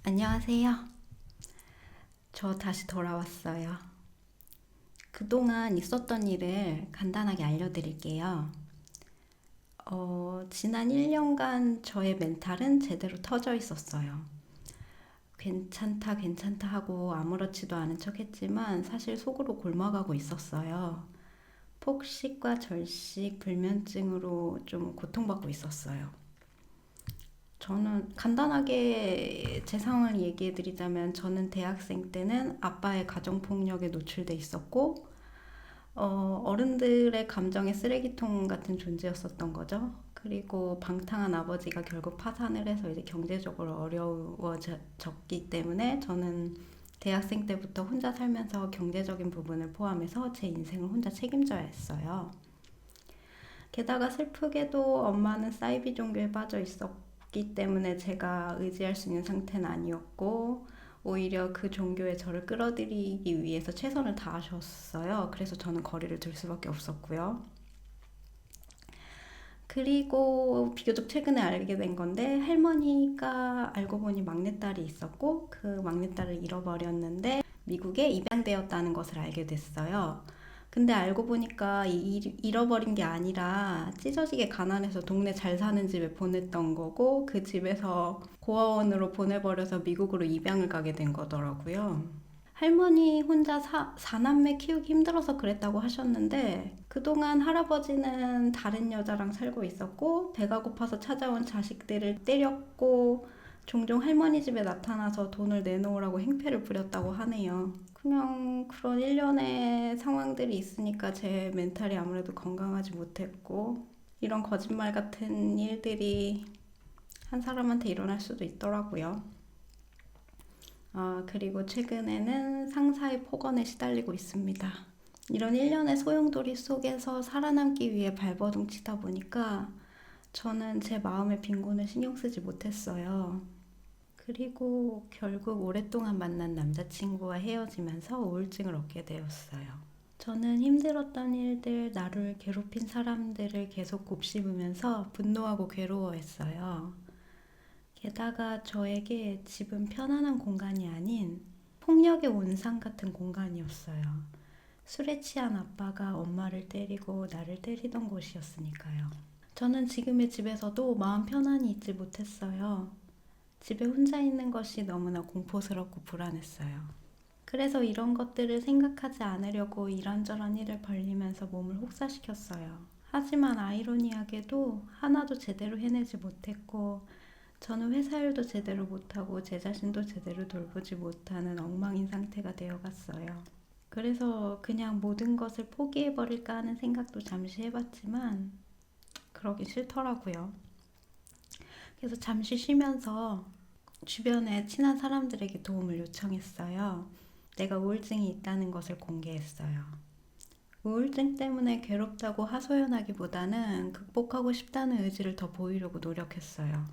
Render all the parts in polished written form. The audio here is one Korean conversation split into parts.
안녕하세요. 저 다시 돌아왔어요. 그동안 있었던 일을 간단하게 알려드릴게요. 지난 1년간 저의 멘탈은 제대로 터져 있었어요. 괜찮다, 괜찮다 하고 아무렇지도 않은 척 했지만 사실 속으로 곪아가고 있었어요. 폭식과 절식, 불면증으로 좀 고통받고 있었어요. 저는 간단하게 제 상황을 얘기해 드리자면 저는 대학생 때는 아빠의 가정폭력에 노출돼 있었고 어른들의 감정의 쓰레기통 같은 존재였었던 거죠. 그리고 방탕한 아버지가 결국 파산을 해서 이제 경제적으로 어려워졌기 때문에 저는 대학생 때부터 혼자 살면서 경제적인 부분을 포함해서 제 인생을 혼자 책임져야 했어요. 게다가 슬프게도 엄마는 사이비 종교에 빠져 있었기 때문에 제가 의지할 수 있는 상태는 아니었고, 오히려 그 종교에 저를 끌어들이기 위해서 최선을 다하셨어요. 그래서 저는 거리를 둘 수밖에 없었고요. 그리고 비교적 최근에 알게 된 건데, 할머니가 알고 보니 막내딸이 있었고, 그 막내딸을 잃어버렸는데 미국에 입양되었다는 것을 알게 됐어요. 근데 알고 보니까 잃어버린 게 아니라 찢어지게 가난해서 동네 잘 사는 집에 보냈던 거고, 그 집에서 고아원으로 보내버려서 미국으로 입양을 가게 된 거더라고요. 할머니 혼자 사남매 키우기 힘들어서 그랬다고 하셨는데, 그동안 할아버지는 다른 여자랑 살고 있었고 배가 고파서 찾아온 자식들을 때렸고, 종종 할머니 집에 나타나서 돈을 내놓으라고 행패를 부렸다고 하네요. 그냥 그런 일련의 상황들이 있으니까 제 멘탈이 아무래도 건강하지 못했고, 이런 거짓말 같은 일들이 한 사람한테 일어날 수도 있더라고요. 그리고 최근에는 상사의 폭언에 시달리고 있습니다. 이런 일련의 소용돌이 속에서 살아남기 위해 발버둥 치다 보니까 저는 제 마음의 빈곤을 신경 쓰지 못했어요. 그리고 결국 오랫동안 만난 남자친구와 헤어지면서 우울증을 얻게 되었어요. 저는 힘들었던 일들, 나를 괴롭힌 사람들을 계속 곱씹으면서 분노하고 괴로워했어요. 게다가 저에게 집은 편안한 공간이 아닌 폭력의 온상 같은 공간이었어요. 술에 취한 아빠가 엄마를 때리고 나를 때리던 곳이었으니까요. 저는 지금의 집에서도 마음 편안히 있지 못했어요. 집에 혼자 있는 것이 너무나 공포스럽고 불안했어요. 그래서 이런 것들을 생각하지 않으려고 이런저런 일을 벌리면서 몸을 혹사시켰어요. 하지만 아이러니하게도 하나도 제대로 해내지 못했고, 저는 회사 일도 제대로 못하고 제 자신도 제대로 돌보지 못하는 엉망인 상태가 되어갔어요. 그래서 그냥 모든 것을 포기해버릴까 하는 생각도 잠시 해봤지만 그러기 싫더라고요. 그래서 잠시 쉬면서 주변에 친한 사람들에게 도움을 요청했어요. 내가 우울증이 있다는 것을 공개했어요. 우울증 때문에 괴롭다고 하소연하기보다는 극복하고 싶다는 의지를 더 보이려고 노력했어요.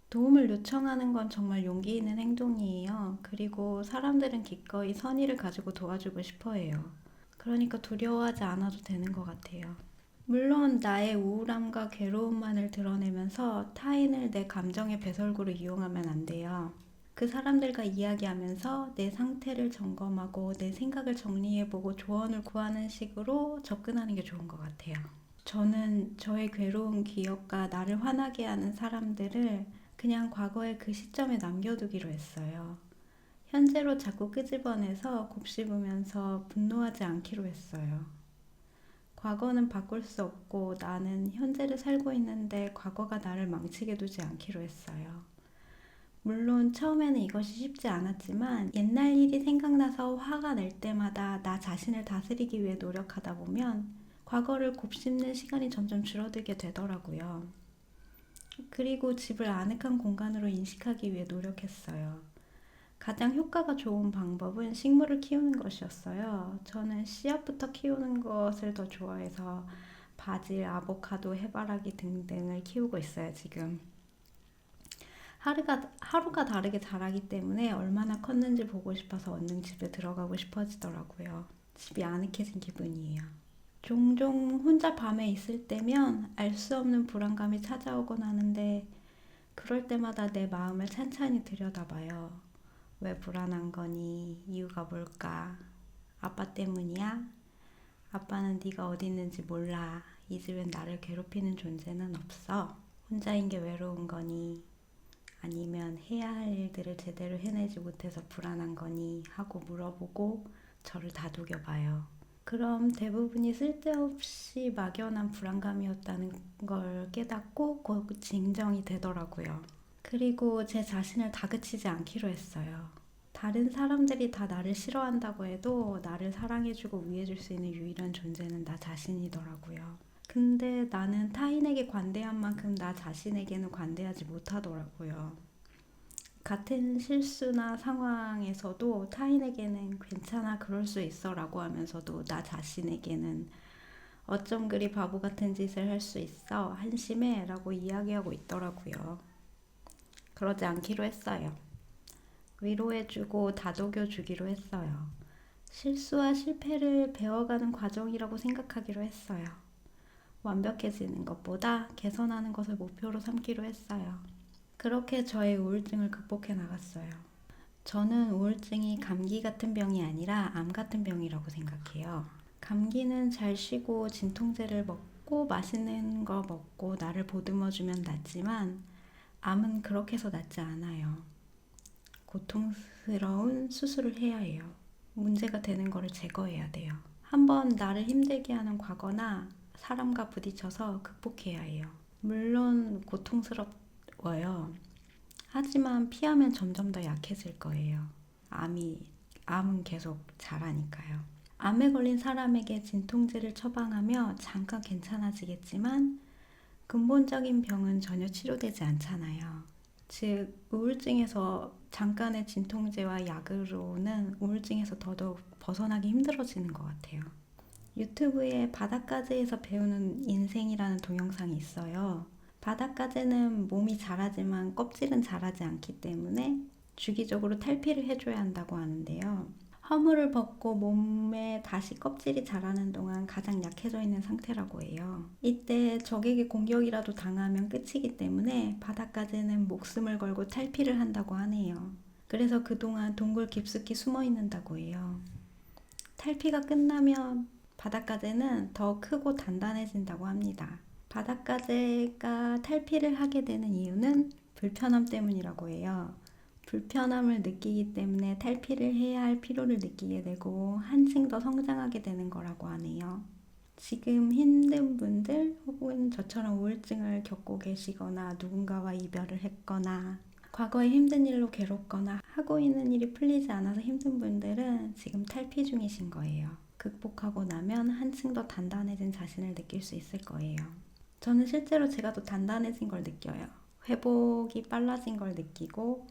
도움을 요청하는 건 정말 용기 있는 행동이에요. 그리고 사람들은 기꺼이 선의를 가지고 도와주고 싶어 해요. 그러니까 두려워하지 않아도 되는 것 같아요. 물론 나의 우울함과 괴로움만을 드러내면서 타인을 내 감정의 배설구로 이용하면 안 돼요. 그 사람들과 이야기하면서 내 상태를 점검하고 내 생각을 정리해보고 조언을 구하는 식으로 접근하는 게 좋은 것 같아요. 저는 저의 괴로운 기억과 나를 화나게 하는 사람들을 그냥 과거의 그 시점에 남겨두기로 했어요. 현재로 자꾸 끄집어내서 곱씹으면서 분노하지 않기로 했어요. 과거는 바꿀 수 없고 나는 현재를 살고 있는데 과거가 나를 망치게 두지 않기로 했어요. 물론 처음에는 이것이 쉽지 않았지만 옛날 일이 생각나서 화가 날 때마다 나 자신을 다스리기 위해 노력하다 보면 과거를 곱씹는 시간이 점점 줄어들게 되더라고요. 그리고 집을 아늑한 공간으로 인식하기 위해 노력했어요. 가장 효과가 좋은 방법은 식물을 키우는 것이었어요. 저는 씨앗부터 키우는 것을 더 좋아해서 바질, 아보카도, 해바라기 등등을 키우고 있어요, 지금. 하루가 다르게 자라기 때문에 얼마나 컸는지 보고 싶어서 얼른 집에 들어가고 싶어지더라고요. 집이 아늑해진 기분이에요. 종종 혼자 밤에 있을 때면 알 수 없는 불안감이 찾아오곤 하는데, 그럴 때마다 내 마음을 찬찬히 들여다봐요. 왜 불안한 거니? 이유가 뭘까? 아빠 때문이야? 아빠는 네가 어디 있는지 몰라. 이 집엔 나를 괴롭히는 존재는 없어. 혼자인 게 외로운 거니? 아니면 해야 할 일들을 제대로 해내지 못해서 불안한 거니? 하고 물어보고 저를 다독여봐요. 그럼 대부분이 쓸데없이 막연한 불안감이었다는 걸 깨닫고 곧 진정이 되더라고요. 그리고 제 자신을 다그치지 않기로 했어요. 다른 사람들이 다 나를 싫어한다고 해도 나를 사랑해주고 위해줄 수 있는 유일한 존재는 나 자신이더라고요. 근데 나는 타인에게 관대한 만큼 나 자신에게는 관대하지 못하더라고요. 같은 실수나 상황에서도 타인에게는 괜찮아, 그럴 수 있어 라고 하면서도 나 자신에게는 어쩜 그리 바보 같은 짓을 할 수 있어, 한심해 라고 이야기하고 있더라고요. 그러지 않기로 했어요. 위로해주고 다독여주기로 했어요. 실수와 실패를 배워가는 과정이라고 생각하기로 했어요. 완벽해지는 것보다 개선하는 것을 목표로 삼기로 했어요. 그렇게 저의 우울증을 극복해 나갔어요. 저는 우울증이 감기 같은 병이 아니라 암 같은 병이라고 생각해요. 감기는 잘 쉬고 진통제를 먹고 맛있는 거 먹고 나를 보듬어주면 낫지만 암은 그렇게 해서 낫지 않아요. 고통스러운 수술을 해야 해요. 문제가 되는 거를 제거해야 돼요. 한번 나를 힘들게 하는 과거나 사람과 부딪혀서 극복해야 해요. 물론 고통스러워요. 하지만 피하면 점점 더 약해질 거예요. 암은 계속 자라니까요. 암에 걸린 사람에게 진통제를 처방하며 잠깐 괜찮아지겠지만 근본적인 병은 전혀 치료되지 않잖아요. 즉, 우울증에서 잠깐의 진통제와 약으로는 우울증에서 더더욱 벗어나기 힘들어지는 것 같아요. 유튜브에 바닷가재에서 배우는 인생이라는 동영상이 있어요. 바닷가재는 몸이 자라지만 껍질은 자라지 않기 때문에 주기적으로 탈피를 해줘야 한다고 하는데요. 허물을 벗고 몸에 다시 껍질이 자라는 동안 가장 약해져 있는 상태라고 해요. 이때 적에게 공격이라도 당하면 끝이기 때문에 바닷가재는 목숨을 걸고 탈피를 한다고 하네요. 그래서 그동안 동굴 깊숙이 숨어 있는다고 해요. 탈피가 끝나면 바닷가재는 더 크고 단단해진다고 합니다. 바닷가재가 탈피를 하게 되는 이유는 불편함 때문이라고 해요. 불편함을 느끼기 때문에 탈피를 해야 할 필요를 느끼게 되고 한층 더 성장하게 되는 거라고 하네요. 지금 힘든 분들 혹은 저처럼 우울증을 겪고 계시거나 누군가와 이별을 했거나 과거에 힘든 일로 괴롭거나 하고 있는 일이 풀리지 않아서 힘든 분들은 지금 탈피 중이신 거예요. 극복하고 나면 한층 더 단단해진 자신을 느낄 수 있을 거예요. 저는 실제로 제가 더 단단해진 걸 느껴요. 회복이 빨라진 걸 느끼고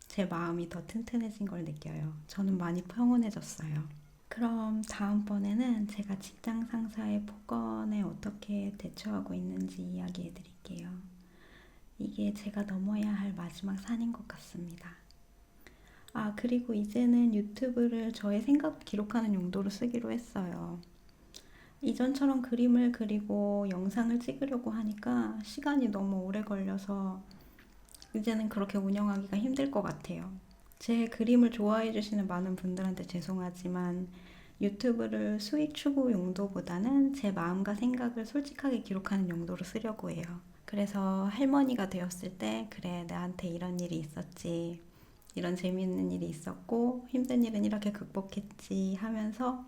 제 마음이 더 튼튼해진 걸 느껴요. 저는 많이 평온해졌어요. 그럼 다음번에는 제가 직장 상사의 폭언에 어떻게 대처하고 있는지 이야기해 드릴게요. 이게 제가 넘어야 할 마지막 산인 것 같습니다. 그리고 이제는 유튜브를 저의 생각 기록하는 용도로 쓰기로 했어요. 이전처럼 그림을 그리고 영상을 찍으려고 하니까 시간이 너무 오래 걸려서 이제는 그렇게 운영하기가 힘들 것 같아요. 제 그림을 좋아해 주시는 많은 분들한테 죄송하지만 유튜브를 수익 추구 용도보다는 제 마음과 생각을 솔직하게 기록하는 용도로 쓰려고 해요. 그래서 할머니가 되었을 때 그래, 나한테 이런 일이 있었지, 이런 재미있는 일이 있었고 힘든 일은 이렇게 극복했지 하면서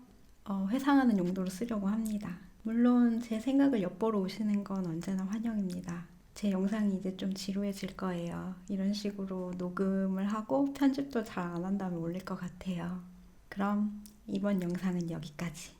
회상하는 용도로 쓰려고 합니다. 물론 제 생각을 엿보러 오시는 건 언제나 환영입니다. 제 영상이 이제 좀 지루해질 거예요. 이런 식으로 녹음을 하고 편집도 잘 안 한 다음에 올릴 것 같아요. 그럼 이번 영상은 여기까지.